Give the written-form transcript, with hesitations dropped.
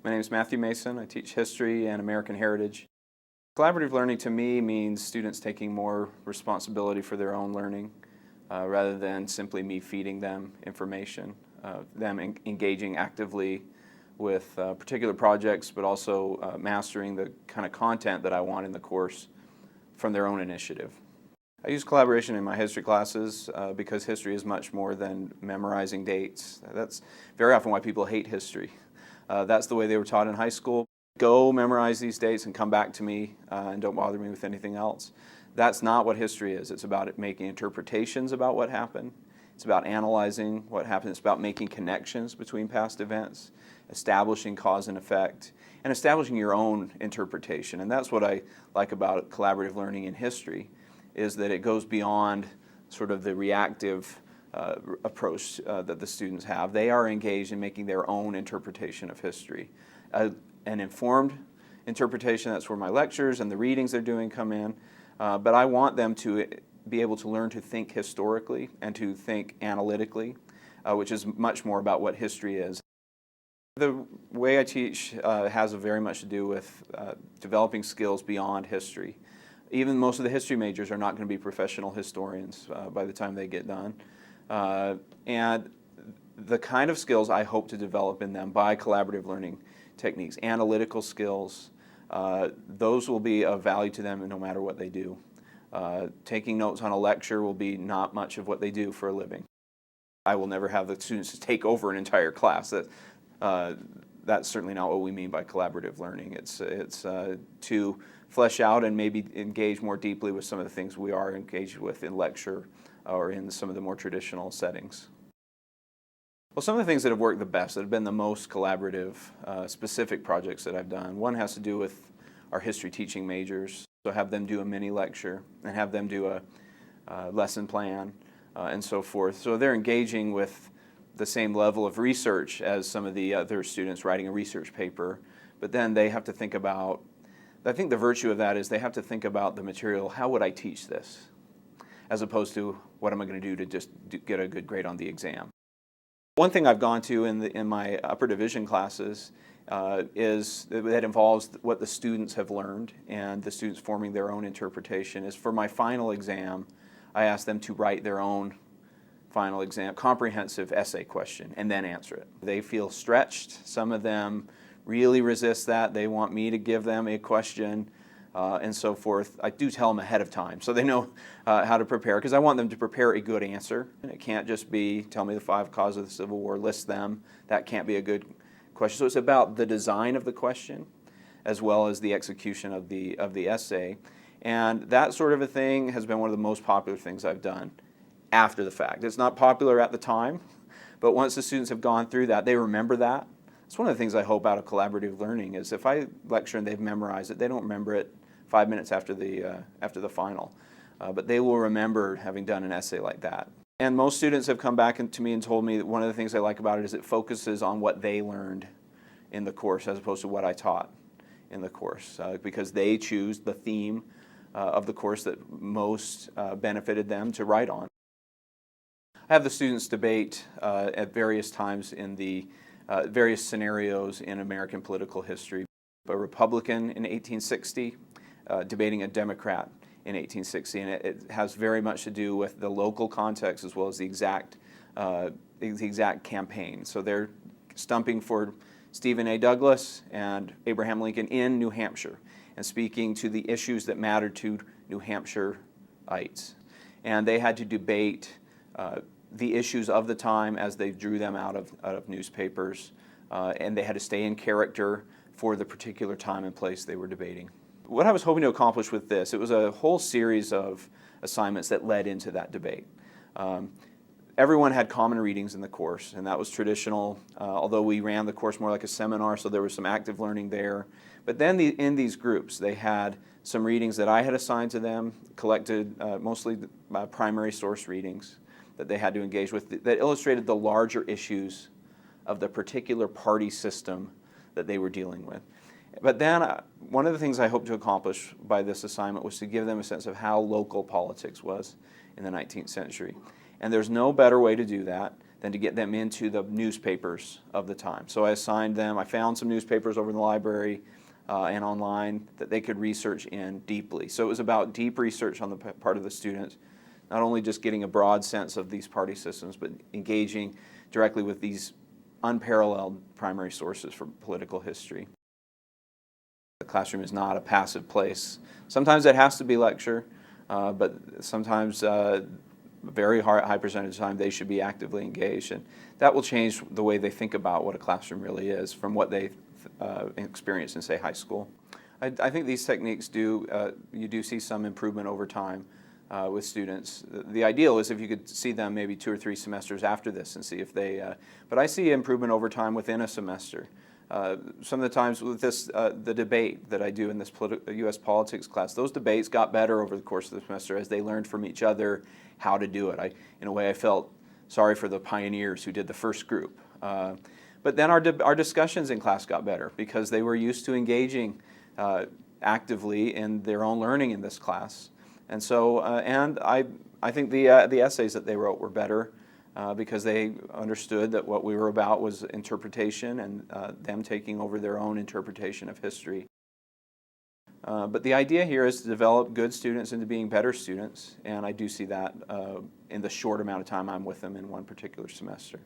My name is Matthew Mason. I teach history and American heritage. Collaborative learning to me means students taking more responsibility for their own learning rather than simply me feeding them information, them engaging actively with particular projects, but also mastering the kind of content that I want in the course from their own initiative. I use collaboration in my history classes because history is much more than memorizing dates. That's very often why people hate history. That's the way they were taught in high school. Go memorize these dates and come back to me and don't bother me with anything else. That's not what history is. It's about making interpretations about what happened. It's about analyzing what happened. It's about making connections between past events, establishing cause and effect, and establishing your own interpretation. And that's what I like about collaborative learning in history, is that it goes beyond sort of the reactive approach that the students have. They are engaged in making their own interpretation of history. An informed interpretation, that's where my lectures and the readings they're doing come in, but I want them to be able to learn to think historically and to think analytically, which is much more about what history is. The way I teach has very much to do with developing skills beyond history. Even most of the history majors are not going to be professional historians by the time they get done. And the kind of skills I hope to develop in them by collaborative learning techniques, analytical skills, those will be of value to them no matter what they do. Taking notes on a lecture will be not much of what they do for a living. I will never have the students take over an entire class. That's certainly not what we mean by collaborative learning. It's to flesh out and maybe engage more deeply with some of the things we are engaged with in lecture or in some of the more traditional settings. Well, some of the things that have worked the best, that have been the most collaborative, specific projects that I've done, one has to do with our history teaching majors. So have them do a mini lecture and have them do a lesson plan and so forth. So they're engaging with the same level of research as some of the other students writing a research paper, but then they have to think about, I think the virtue of that is they have to think about the material, how would I teach this, as opposed to what am I going to do to just get a good grade on the exam. One thing I've gone to in my upper division classes is that involves what the students have learned and the students forming their own interpretation is for my final exam, I ask them to write their own final exam, comprehensive essay question, and then answer it. They feel stretched. Some of them really resist that. They want me to give them a question and so forth. I do tell them ahead of time so they know how to prepare, because I want them to prepare a good answer. And it can't just be, tell me the 5 causes of the Civil War, list them. That can't be a good question. So it's about the design of the question as well as the execution of the essay. And that sort of a thing has been one of the most popular things I've done after the fact. It's not popular at the time, but once the students have gone through that, they remember that. It's one of the things I hope out of collaborative learning is if I lecture and they've memorized it, they don't remember it 5 minutes after the final, but they will remember having done an essay like that. And most students have come back to me and told me that one of the things I like about it is it focuses on what they learned in the course as opposed to what I taught in the course, because they choose the theme of the course that most benefited them to write on. I have the students debate at various times in the various scenarios in American political history. A Republican in 1860 debating a Democrat in 1860, and it has very much to do with the local context as well as the exact campaign. So they're stumping for Stephen A. Douglas and Abraham Lincoln in New Hampshire and speaking to the issues that mattered to New Hampshireites. And they had to debate the issues of the time as they drew them out of newspapers, and they had to stay in character for the particular time and place they were debating. What I was hoping to accomplish with this, it was a whole series of assignments that led into that debate. Everyone had common readings in the course, and that was traditional, although we ran the course more like a seminar, so there was some active learning there. But then in these groups, they had some readings that I had assigned to them, collected mostly primary source readings that they had to engage with that illustrated the larger issues of the particular party system that they were dealing with. But then one of the things I hoped to accomplish by this assignment was to give them a sense of how local politics was in the 19th century. And there's no better way to do that than to get them into the newspapers of the time. So I assigned them, I found some newspapers over in the library and online that they could research in deeply. So it was about deep research on the part of the students, not only just getting a broad sense of these party systems, but engaging directly with these unparalleled primary sources for political history. The classroom is not a passive place. Sometimes it has to be lecture, but sometimes very high percentage of the time they should be actively engaged, and that will change the way they think about what a classroom really is from what they experience in, say, high school. I think these techniques you do see some improvement over time with students. The ideal is if you could see them maybe 2 or 3 semesters after this and see if they, but I see improvement over time within a semester. Some of the times with this, the debate that I do in this U.S. politics class, those debates got better over the course of the semester as they learned from each other how to do it. In a way, I felt sorry for the pioneers who did the first group. But then our discussions in class got better because they were used to engaging actively in their own learning in this class. And so, and I think the essays that they wrote were better because they understood that what we were about was interpretation and them taking over their own interpretation of history. But the idea here is to develop good students into being better students, and I do see that in the short amount of time I'm with them in one particular semester.